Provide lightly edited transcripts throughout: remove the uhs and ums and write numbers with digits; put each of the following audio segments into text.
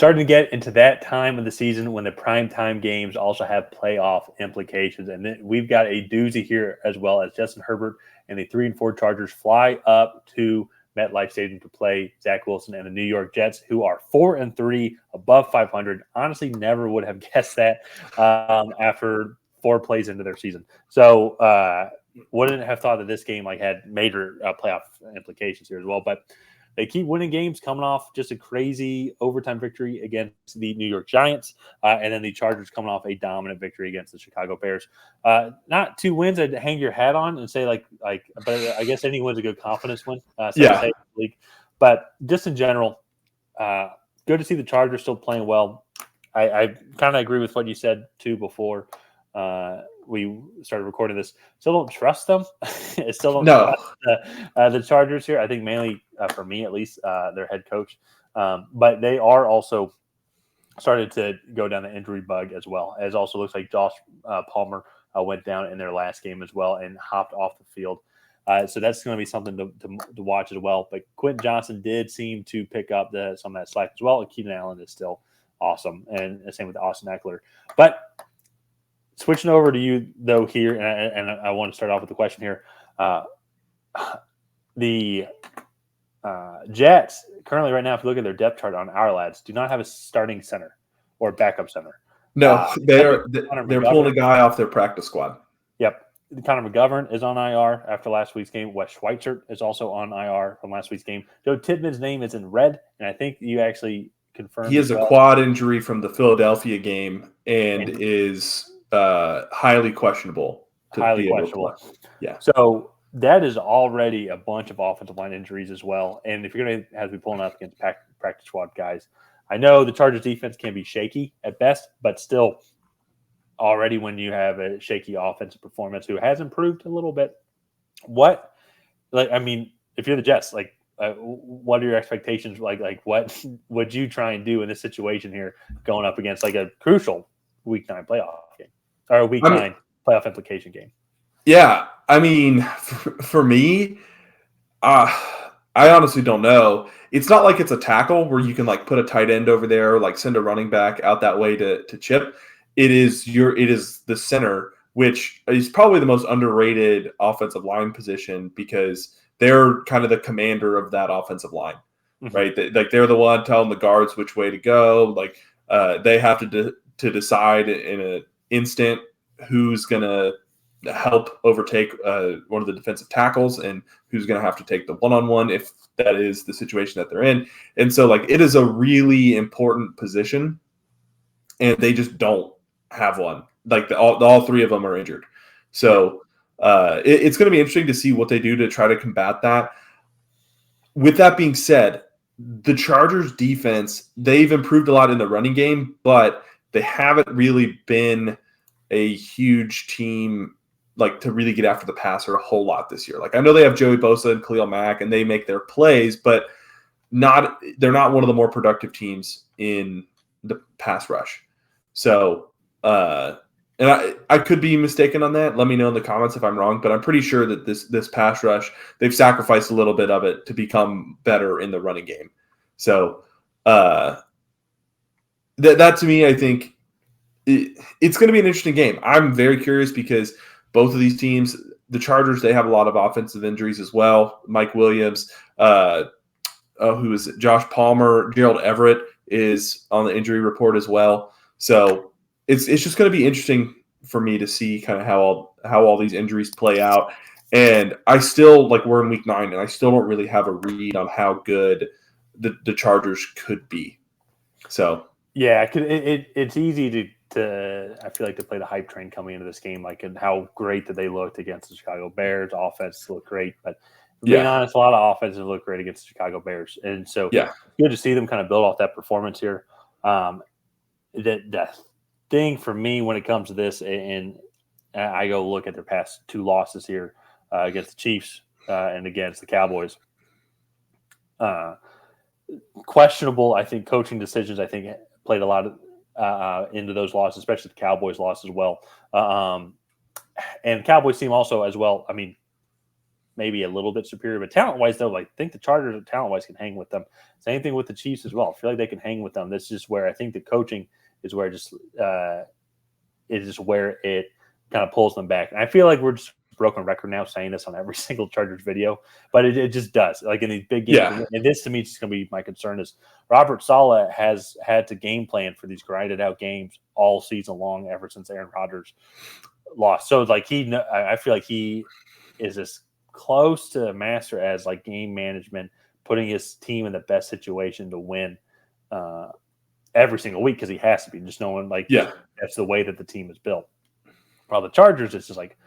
starting to get into that time of the season when the primetime games also have playoff implications. And then we've got a doozy here as well as Justin Herbert and the 3-4 Chargers fly up to MetLife Stadium to play Zach Wilson and the New York Jets, who are 4-3, above 500. Honestly, never would have guessed that after 4 plays into their season. So wouldn't have thought that this game had major playoff implications here as well. But they keep winning games, coming off just a crazy overtime victory against the New York Giants, and then the Chargers coming off a dominant victory against the Chicago Bears. Not 2 wins I'd hang your hat on and say but I guess any win's a good confidence win. But just in general, good to see the Chargers still playing well. I kind of agree with what you said too before we started recording this. Still don't trust them. Still don't trust the Chargers here. I think mainly for me, at least, their head coach. But they are also started to go down the injury bug as well. As also looks like Josh Palmer went down in their last game as well and hopped off the field. So that's going to be something to watch as well. But Quentin Johnson did seem to pick up some of that slack as well. And Keenan Allen is still awesome. And the same with Austin Eckler. But switching over to you, though, here, and I want to start off with the question here. The Jets, currently right now, if you look at their depth chart on our lads, do not have a starting center or backup center. No, they're pulling a guy off their practice squad. Yep. Connor McGovern is on IR after last week's game. Wes Schweitzer is also on IR from last week's game. Joe Tippmann's name is in red, and I think you actually confirmed he has a quad injury from the Philadelphia game and is highly questionable. Yeah. So that is already a bunch of offensive line injuries as well. And if you're going to have to be pulling up against practice squad guys, I know the Chargers defense can be shaky at best, but still already when you have a shaky offensive performance who has improved a little bit, if you're the Jets, what are your expectations? What would you try and do in this situation here going up against a crucial Week 9 playoff game or a Week 9 playoff implication game? Yeah, I mean, for me, I honestly don't know. It's not like it's a tackle where you can put a tight end over there or send a running back out that way to chip. It is the center, which is probably the most underrated offensive line position because they're kind of the commander of that offensive line, right? They're the one telling the guards which way to go. They have to decide in an instant who's going to help overtake one of the defensive tackles and who's going to have to take the one-on-one if that is the situation that they're in. And so it is a really important position and they just don't have one. All 3 of them are injured. So it's going to be interesting to see what they do to try to combat that. With that being said, the Chargers defense, they've improved a lot in the running game, but they haven't really been a huge team to really get after the passer a whole lot this year. I know they have Joey Bosa and Khalil Mack and they make their plays, but they're not one of the more productive teams in the pass rush. So, and I could be mistaken on that. Let me know in the comments if I'm wrong, but I'm pretty sure that this pass rush, they've sacrificed a little bit of it to become better in the running game. So that to me, I think it's going to be an interesting game. I'm very curious because both of these teams, the Chargers, they have a lot of offensive injuries as well. Mike Williams, who is it? Josh Palmer, Gerald Everett is on the injury report as well. So it's just going to be interesting for me to see kind of how all these injuries play out. And I still we're in Week 9, and I still don't really have a read on how good the Chargers could be. So yeah, it's easy to I feel to play the hype train coming into this game, and how great that they looked against the Chicago Bears. Offense looked great, but being honest, a lot of offenses look great against the Chicago Bears, and so good to see them kind of build off that performance here. The thing for me when it comes to this, and I go look at their past 2 losses here against the Chiefs and against the Cowboys. Questionable, I think, coaching decisions. I think played a lot of into those losses, especially the Cowboys loss as well. And the Cowboys team also as well. I mean, maybe a little bit superior, but talent-wise, though, like I think the Chargers talent-wise can hang with them. Same thing with the Chiefs as well. I feel like they can hang with them. This is just where I think the coaching is where it kind of pulls them back. And I feel like we're just a broken record now saying this on every single Chargers video, but it just does. Like in these big games, Yeah. and this to me is just going to be my concern is Robert Saleh has had to game plan for these grinded out games all season long ever since Aaron Rodgers lost. So like I feel like he is as close to a master as like game management, putting his team in the best situation to win every single week because he has to be. Just knowing like that's the way that the team is built. While the Chargers, it's just like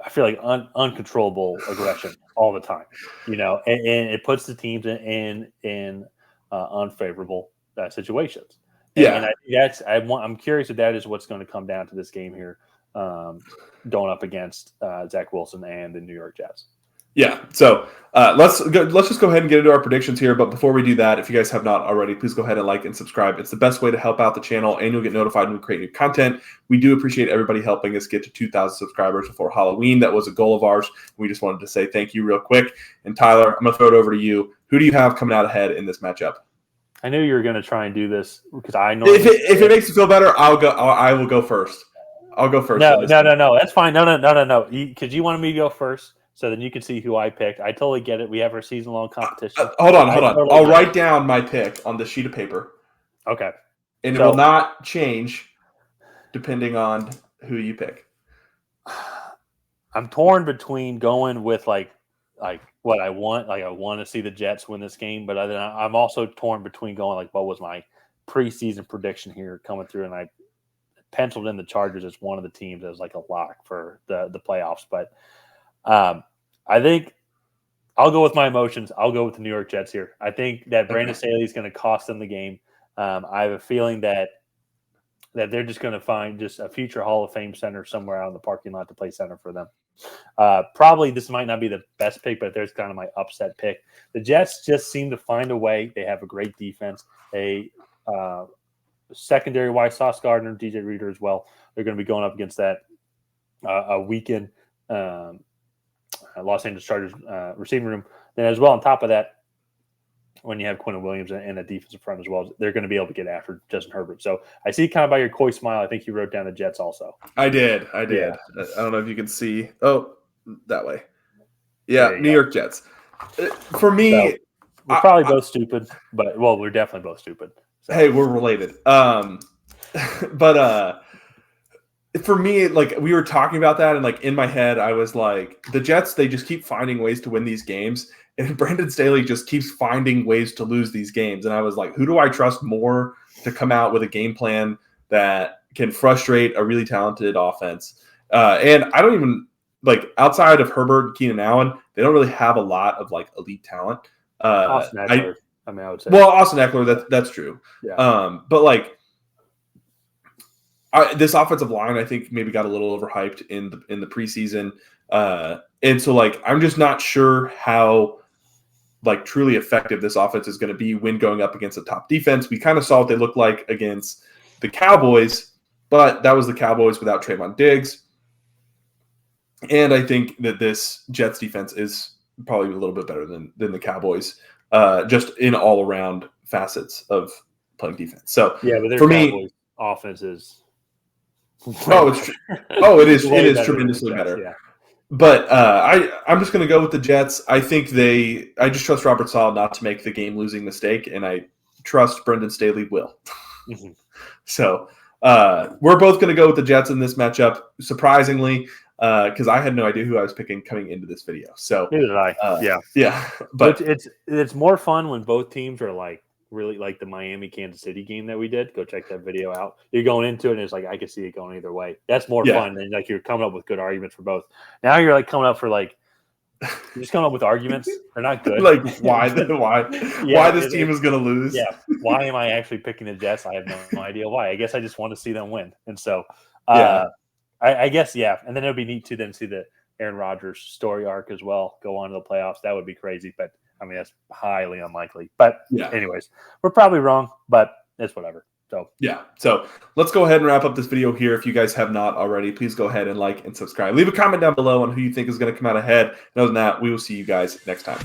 I feel like uncontrollable aggression all the time, and it puts the teams in unfavorable situations. And I think I'm curious if that is what's going to come down to this game here, going up against Zach Wilson and the New York Jets. Yeah. So let's just go ahead and get into our predictions here. But before we do that, if you guys have not already, please go ahead and like and subscribe. It's the best way to help out the channel, and you'll get notified when we create new content. We do appreciate everybody helping us get to 2,000 subscribers before Halloween. That was a goal of ours. We just wanted to say thank you real quick. And Tyler, I'm going to throw it over to you. Who do you have coming out ahead in this matchup? I knew you were going to try and do this because I know if it makes you feel better, I will go first. I'll go first. No. That's fine. No. Because you wanted me to go first. So then you can see who I picked. I totally get it. We have our season-long competition. Hold on. I'll write down my pick on the sheet of paper. Okay. And it will not change depending on who you pick. I'm torn between going with like what I want. Like I want to see the Jets win this game, but then I'm also torn between going like what was my preseason prediction here coming through, and I penciled in the Chargers as one of the teams as like a lock for the playoffs, but. I think I'll go with my emotions. I'll go with the New York Jets here. I think that Brandon Staley is going to cost them the game. I have a feeling that they're just going to find just a future Hall of Fame center somewhere out in the parking lot to play center for them. Probably this might not be the best pick, but there's kind of my upset pick. The Jets just seem to find a way. They have a great defense. Secondary wise, Sauce Gardner, DJ Reader as well. They're going to be going up against that a weekend. Los Angeles Chargers receiving room. Then as well on top of that, when you have Quentin Williams and a defensive front as well, they're going to be able to get after Justin Herbert. So I see kind of by your coy smile, I think you wrote down the Jets also. I did. Yeah. I don't know if you can see. Oh, that way. Yeah, New York Jets. For me, so we're probably both stupid, but we're definitely both stupid. So. Hey, we're related. But for me, like we were talking about that, and like in my head, I was like, the Jets, they just keep finding ways to win these games, and Brandon Staley just keeps finding ways to lose these games. And I was like, who do I trust more to come out with a game plan that can frustrate a really talented offense? And I don't even like outside of Herbert and Keenan Allen, they don't really have a lot of like elite talent. Austin Eckler, I would say. Well, Austin Eckler, that's true. Yeah. But like. This offensive line, I think, maybe got a little overhyped in the preseason, and so like I'm just not sure how like truly effective this offense is going to be when going up against a top defense. We kind of saw what they looked like against the Cowboys, but that was the Cowboys without Trayvon Diggs, and I think that this Jets defense is probably a little bit better than the Cowboys, just in all around facets of playing defense. So yeah, but for Cowboys me, offense is. It is tremendously better. Yeah. But I'm just going to go with the Jets. I think I just trust Robert Saleh not to make the game-losing mistake, and I trust Brendan Staley will. Mm-hmm. So we're both going to go with the Jets in this matchup, surprisingly, because I had no idea who I was picking coming into this video. So neither did I. Yeah. But it's more fun when both teams are like really like the Miami Kansas City game that we did. Go check that video out. You're going into it and it's like I can see it going either way. That's more fun than like you're coming up with good arguments for both. Now you're like coming up for like you're just coming up with arguments. They're not good. Like why this team is going to lose? Yeah. Why am I actually picking the Jets? I have no idea why. I guess I just want to see them win. And so I guess and then it'll be neat to then see the Aaron Rodgers story arc as well go on to the playoffs. That would be crazy, but I mean, that's highly unlikely. But anyways, we're probably wrong, but it's whatever. So yeah. So let's go ahead and wrap up this video here. If you guys have not already, please go ahead and like and subscribe. Leave a comment down below on who you think is going to come out ahead. And other than that, we will see you guys next time.